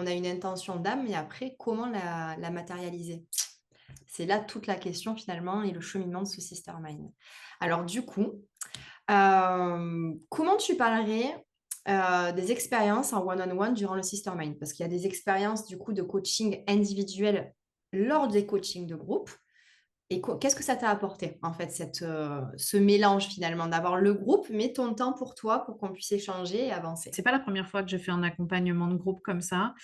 On a une intention d'âme, mais après, comment la matérialiser? C'est là toute la question finalement et le cheminement de ce Sistermind. Alors du coup, comment tu parlerais, des expériences en one on one durant le Sistermind? Parce qu'il y a des expériences du coup de coaching individuel lors des coachings de groupe et qu'est-ce que ça t'a apporté en fait ce mélange finalement d'avoir le groupe, mais ton temps pour toi pour qu'on puisse échanger et avancer? C'est pas la première fois que je fais un accompagnement de groupe comme ça.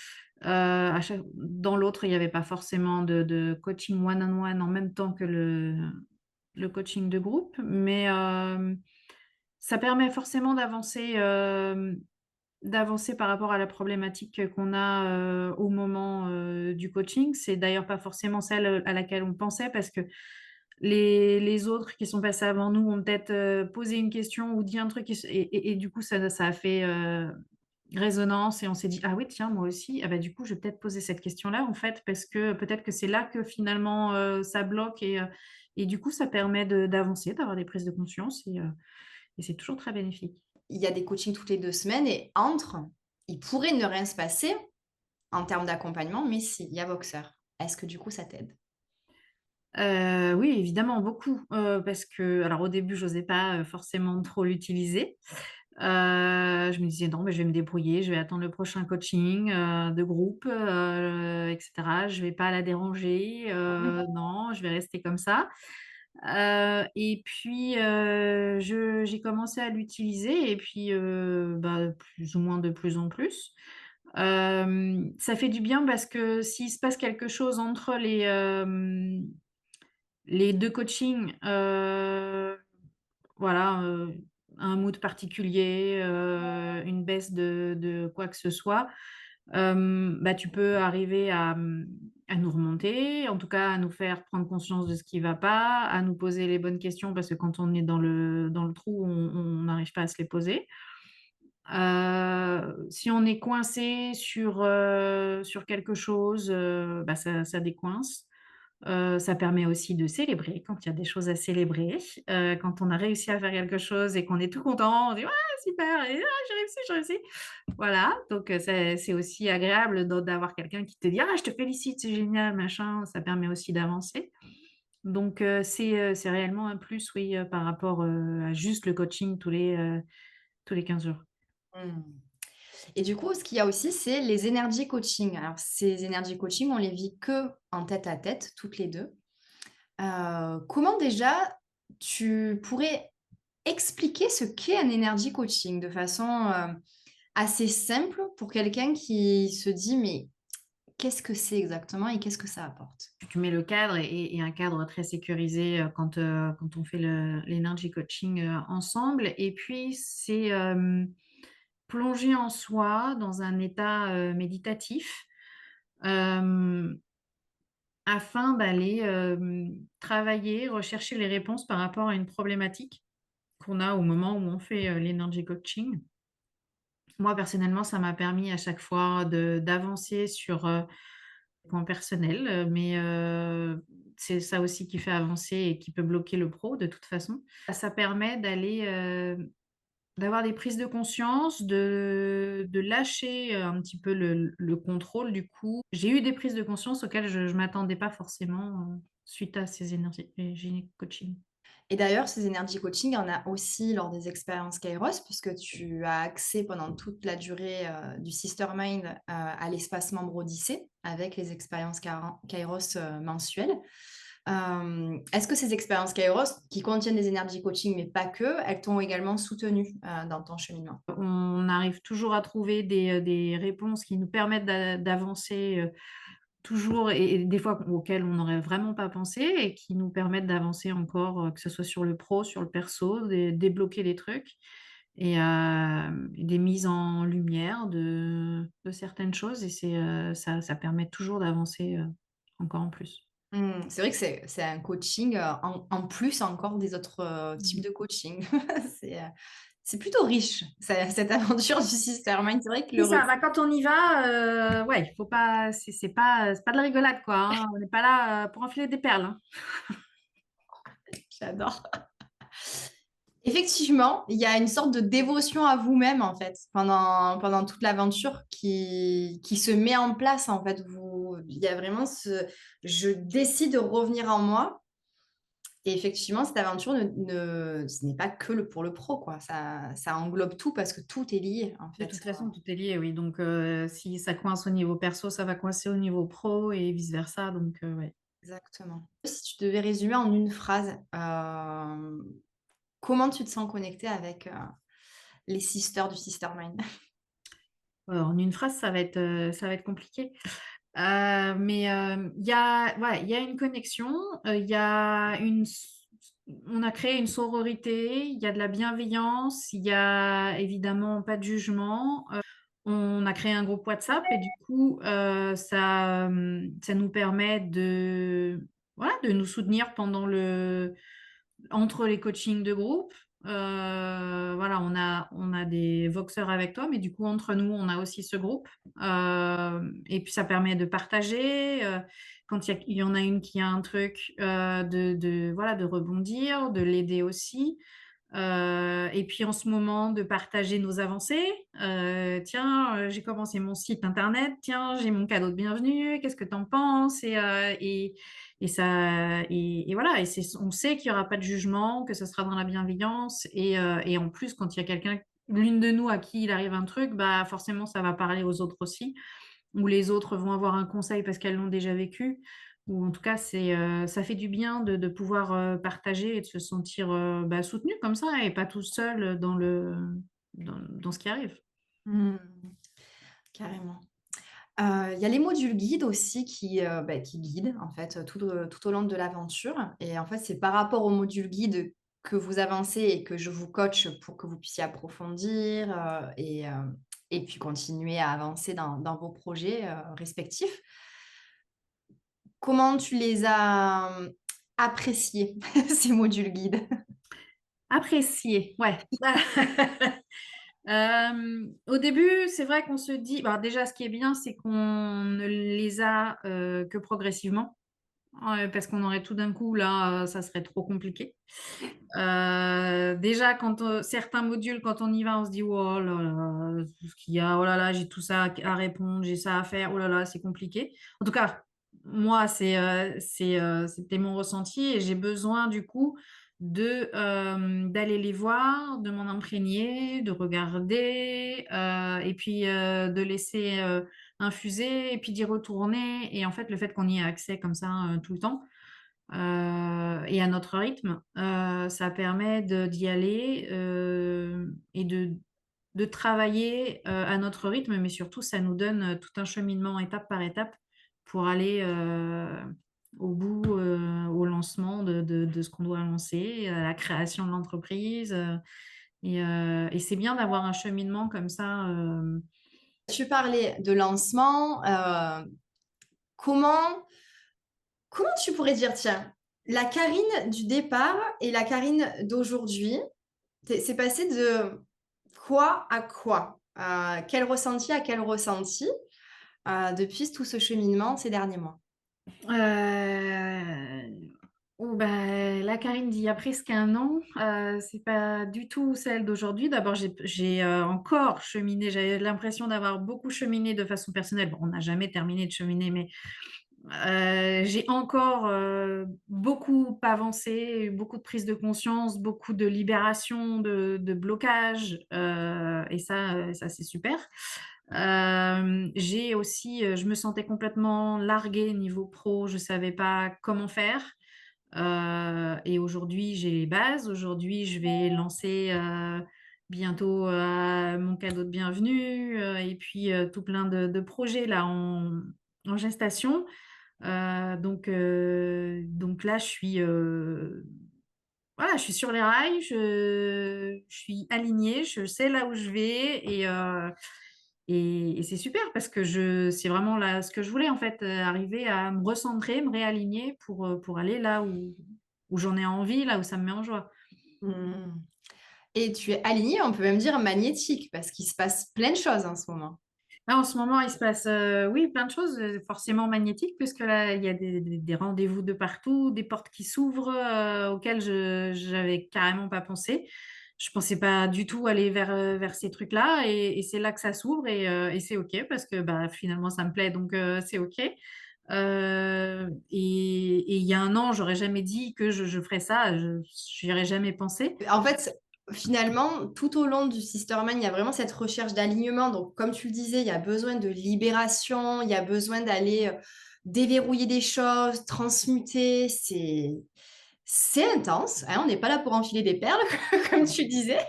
À chaque dans l'autre, il y avait pas forcément de coaching one on one en même temps que le coaching de groupe, mais ça permet forcément d'avancer par rapport à la problématique qu'on a, au moment, du coaching. C'est d'ailleurs pas forcément celle, à laquelle on pensait parce que les autres qui sont passés avant nous ont peut-être, posé une question ou dit un truc et du coup ça a fait, résonance et on s'est dit: «Ah oui tiens moi aussi, ah bah du coup je vais peut-être poser cette question-là en fait parce que peut-être que c'est là que finalement, ça bloque et du coup ça permet d'avancer, d'avoir des prises de conscience et c'est toujours très bénéfique. Il y a des coachings toutes les 2 semaines et entre, il pourrait ne rien se passer en termes d'accompagnement, mais si, il y a Voxer. Est-ce que du coup ça t'aide? Oui évidemment beaucoup, parce que alors au début j'osais pas, forcément trop l'utiliser. Je me disais: «Non mais je vais me débrouiller, je vais attendre le prochain coaching, de groupe, et cetera. Je vais pas la déranger, Mmh. non, je vais rester comme ça». Et puis, j'ai commencé à l'utiliser et puis, bah, plus ou moins de plus en plus. Ça fait du bien parce que s'il se passe quelque chose entre les 2 coachings, voilà, un mood particulier, une baisse de quoi que ce soit, bah, tu peux arriver à nous remonter, en tout cas à nous faire prendre conscience de ce qui va pas, à nous poser les bonnes questions parce que quand on est dans le trou, on n'arrive pas à se les poser. Si on est coincé sur quelque chose, bah, ça décoince. Ça permet aussi de célébrer quand il y a des choses à célébrer. Quand on a réussi à faire quelque chose et qu'on est tout content, on dit: «Ouais, super et ah, j'ai réussi, j'ai réussi». Voilà, donc c'est aussi agréable d'avoir quelqu'un qui te dit: «Ah, je te félicite, c'est génial, machin». Ça permet aussi d'avancer. Donc c'est réellement un plus, oui, par rapport, à juste le coaching tous les 15 jours. Mmh. Et du coup, ce qu'il y a aussi, c'est les énergies coaching. Alors ces énergies coaching, on les vit que en tête à tête, toutes les 2. Comment déjà tu pourrais expliquer ce qu'est un énergie coaching de façon, assez simple pour quelqu'un qui se dit: «Mais qu'est-ce que c'est exactement et qu'est-ce que ça apporte?» Tu mets le cadre et un cadre très sécurisé, quand on fait l'energy coaching, ensemble et puis c'est, plonger en soi dans un état, méditatif, hem, afin d'aller, travailler, rechercher les réponses par rapport à une problématique qu'on a au moment où on fait, l'energy coaching. Moi, personnellement, ça m'a permis à chaque fois d'avancer sur, point personnel, mais c'est ça aussi qui fait avancer et qui peut bloquer le pro de toute façon. Ça permet d'avoir des prises de conscience, de lâcher, un petit peu le contrôle du coup. J'ai eu des prises de conscience auxquelles je m'attendais pas forcément, suite à ces énergies coaching. Et d'ailleurs, ces énergies coaching, il y en a aussi lors des expériences Kairos, puisque tu as accès pendant toute la durée, du Sistermind, à l'espace membre Odyssée avec les expériences Kairos, mensuelles. Est-ce que ces expériences Kairos, qui contiennent des énergies coaching, mais pas que, elles t'ont également soutenue, dans ton cheminement? On arrive toujours à trouver des réponses qui nous permettent d'avancer, toujours et des fois auxquelles on n'aurait vraiment pas pensé et qui nous permettent d'avancer encore, que ce soit sur le pro, sur le perso, débloquer des trucs et des mises en lumière de certaines choses et ça permet toujours d'avancer, encore en plus. Mmh, c'est vrai que c'est un coaching, en plus encore des autres, types Mmh. de coaching. C'est, heu, c'est plutôt riche, cette aventure du Sistermind. C'est vrai que C'est le ça, retour bah, quand on y va, ouais, il faut pas c'est pas de la rigolade quoi, hein. On n'est pas là, pour enfiler des perles, hein. j'adore. Effectivement, il y a une sorte de dévotion à vous-même, en fait, pendant toute l'aventure qui se met en place, en fait. Il y a vraiment je décide de revenir en moi. Et effectivement, cette aventure, ce n'est pas que pour le pro, quoi. Ça englobe tout parce que tout est lié, en De fait. toute façon, tout est lié, oui, donc si ça coince au niveau perso, ça va coincer au niveau pro et vice versa, donc ouais. Exactement. Si tu devais résumer en une phrase, comment tu te sens connectée avec les sisters du Sistermind? En une phrase, ça va être compliqué. Mais il y a ouais, il y a une connexion, il y a une s on a créé une sororité, il y a de la bienveillance, il y a évidemment pas de jugement. On a créé un groupe WhatsApp et du coup, ça nous permet de voilà, de nous soutenir entre les coachings de groupe. Voilà, on a des Voxeurs avec toi, mais du coup, entre nous, on a aussi ce groupe. Et puis, ça permet de partager. Quand il y en a une qui a un truc, voilà, de rebondir, de l'aider aussi. Et puis en ce moment, de partager nos avancées. Tiens, j'ai commencé mon site internet. Tiens, j'ai mon cadeau de bienvenue. Qu'est-ce que tu en penses? Et ça, et voilà. On sait qu'il n'y aura pas de jugement, que ce sera dans la bienveillance. Et en plus, quand il y a quelqu'un, l'une de nous à qui il arrive un truc, bah forcément, ça va parler aux autres aussi. Ou les autres vont avoir un conseil parce qu'elles l'ont déjà vécu. Ou en tout cas, ça fait du bien de pouvoir partager et de se sentir bah, soutenu comme ça et pas tout seul dans ce qui arrive. Mmh, carrément. Il y a les modules guides aussi qui guident en fait, tout au long de l'aventure et en fait, c'est par rapport aux modules guides que vous avancez et que je vous coach pour que vous puissiez approfondir, et puis continuer à avancer dans vos projets, respectifs. Comment tu les as, appréciés ces modules guides? Apprécier, ouais. Au début, c'est vrai qu'on se dit, bah, déjà, ce qui est bien, c'est qu'on ne les a que progressivement. Ouais, parce qu'on aurait tout d'un coup, là, ça serait trop compliqué. Déjà, certains modules, quand on y va, on se dit: «Oh là là, tout ce qu'il y a, oh là là, j'ai tout ça à répondre, j'ai ça à faire, oh là là, c'est compliqué». En tout cas, moi, c'était mon ressenti et j'ai besoin du coup d'aller les voir, de m'en imprégner, de regarder, et puis, de laisser, infuser et puis d'y retourner et en fait, le fait qu'on y ait accès comme ça, tout le temps, et à notre rythme, ça permet d'y aller, et de travailler, à notre rythme, mais surtout ça nous donne, tout un cheminement étape par étape pour aller, au bout, au lancement de ce qu'on doit lancer, à la création de l'entreprise, et c'est bien d'avoir un cheminement comme ça, Tu parlais de lancement, comment comment tu pourrais dire, tiens, la Karine du départ et la Karine d'aujourd'hui, c'est passé de quoi à quoi? Quel ressenti à quel ressenti, depuis tout ce cheminement ces derniers mois? oh bah, la Karine d'il y a presque 1 an, c'est pas du tout celle d'aujourd'hui. D'abord, encore cheminé, j'avais l'impression d'avoir beaucoup cheminé de façon personnelle. Bon, on n'a jamais terminé de cheminer, mais j'ai encore, beaucoup avancé, beaucoup de prise de conscience, beaucoup de libération de blocage, et ça, c'est super. J'ai aussi, je me sentais complètement larguée niveau pro, je savais pas comment faire, et aujourd'hui, j'ai les bases. Aujourd'hui, je vais lancer, bientôt, mon cadeau de bienvenue, et puis, tout plein de projets là en gestation. Donc là, voilà, je suis sur les rails, je suis alignée, je sais là où je vais et c'est super parce que c'est vraiment là ce que je voulais en fait, arriver à me recentrer, me réaligner pour aller là où j'en ai envie, là où ça me met en joie. Mmh, et tu es alignée, on peut même dire magnétique, parce qu'il se passe plein de choses en ce moment. Là, en ce moment, il se passe, oui, plein de choses, forcément magnétiques puisque là, il y a des rendez-vous de partout, des portes qui s'ouvrent, auxquelles je j'avais carrément pas pensé. je pensais pas du tout aller vers ces trucs-là et c'est là que ça s'ouvre et c'est OK parce que, bah, finalement ça me plaît donc c'est OK. Et il y a un an, j'aurais jamais dit que je ferais ça, je j'y aurais jamais pensé. En fait, finalement, tout au long du Sisterman, il y a vraiment cette recherche d'alignement. Donc, comme tu le disais, il y a besoin de libération, il y a besoin d'aller déverrouiller des choses, transmuter. C'est intense, hein, on n'est pas là pour enfiler des perles, comme tu disais.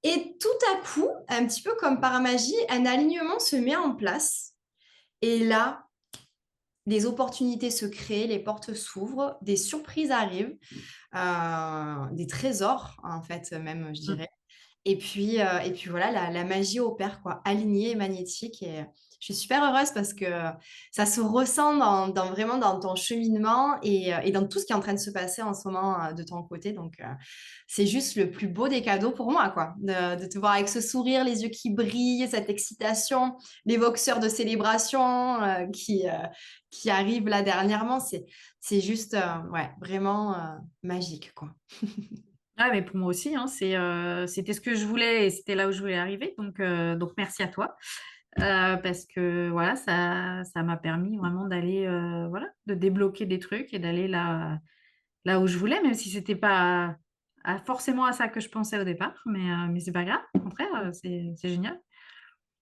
Et tout à coup, un petit peu comme par magie, un alignement se met en place. Et là, les opportunités se créent, les portes s'ouvrent, des surprises arrivent, des trésors, en fait, même, je Mmh. dirais. Et puis voilà, la magie opère, quoi, alignée et magnétique. Et je suis super heureuse parce que ça se ressent vraiment dans ton cheminement et dans tout ce qui est en train de se passer en ce moment de ton côté. Donc, c'est juste le plus beau des cadeaux pour moi, quoi, de te voir avec ce sourire, les yeux qui brillent, cette excitation, les voxeurs de célébration qui arrivent là dernièrement. C'est juste, ouais, vraiment magique, quoi. Ah mais pour moi aussi, hein, c'était ce que je voulais et c'était là où je voulais arriver donc merci à toi. Parce que voilà, ça m'a permis vraiment d'aller, voilà, de débloquer des trucs et d'aller là où je voulais, même si c'était pas forcément à ça que je pensais au départ, mais c'est pas grave, au contraire, c'est génial.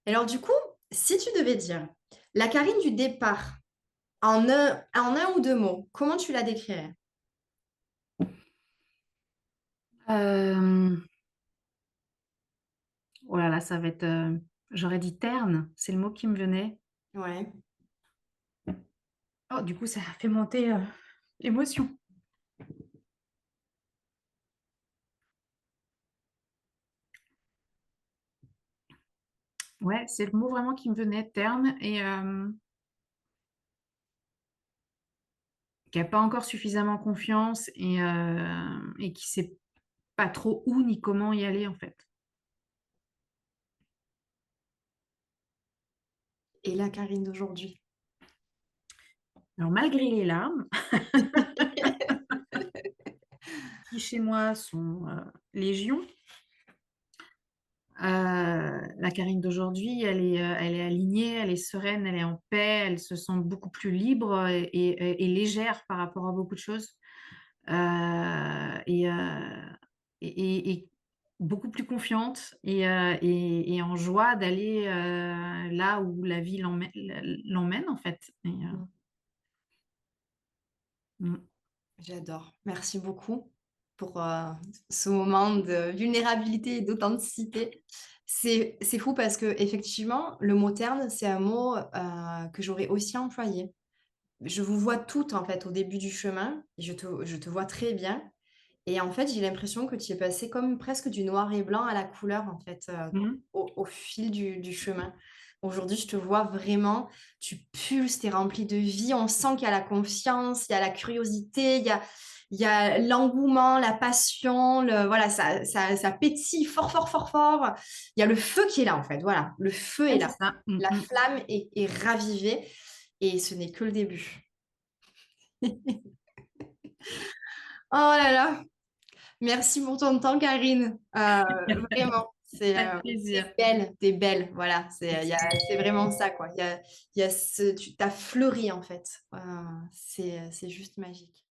Et alors du coup, si tu devais dire la Karine du départ en un ou 2 mots, comment tu la décrirais? Hem, oh là là, ça va être, j'aurais dit terne, c'est le mot qui me venait. Ouais. Oh, du coup, ça a fait monter, l'émotion. Ouais, c'est le mot vraiment qui me venait, terne qui a pas encore suffisamment confiance et qui sait pas trop où ni comment y aller, en fait. Et la Karine d'aujourd'hui? Alors malgré les larmes, qui chez moi sont, légion, la Karine d'aujourd'hui, elle est alignée, elle est sereine, elle est en paix, elle se sent beaucoup plus libre et légère par rapport à beaucoup de choses. Heu et heu et beaucoup plus confiante et en joie d'aller, là où la vie l'emmène, en fait Mmh. mmh. J'adore. Merci beaucoup pour, ce moment de vulnérabilité et d'authenticité. C'est fou parce que effectivement, le mot terne, c'est un mot, que j'aurais aussi employé. Je vous vois toutes, en fait, au début du chemin. Je te vois très bien. Et en fait, j'ai l'impression que tu es passé comme presque du noir et blanc à la couleur, en fait, Mmh. au fil du chemin. Aujourd'hui, je te vois vraiment, tu pulses, tu es rempli de vie, on sent qu'il y a la confiance, il y a la curiosité, il y a l'engouement, la passion, voilà, ça pétille fort, fort, fort, fort. Il y a le feu qui est là, en fait, voilà, le feu est Ouais, c'est là. ça. Mmh La mh. flamme est ravivée et ce n'est que le début. Oh là là! Merci pour ton temps, Karine. Vraiment, Avec plaisir. tu belle, voilà, Merci. c'est vraiment ça, quoi. Il y a tu tu fleuri, en fait. C'est juste magique.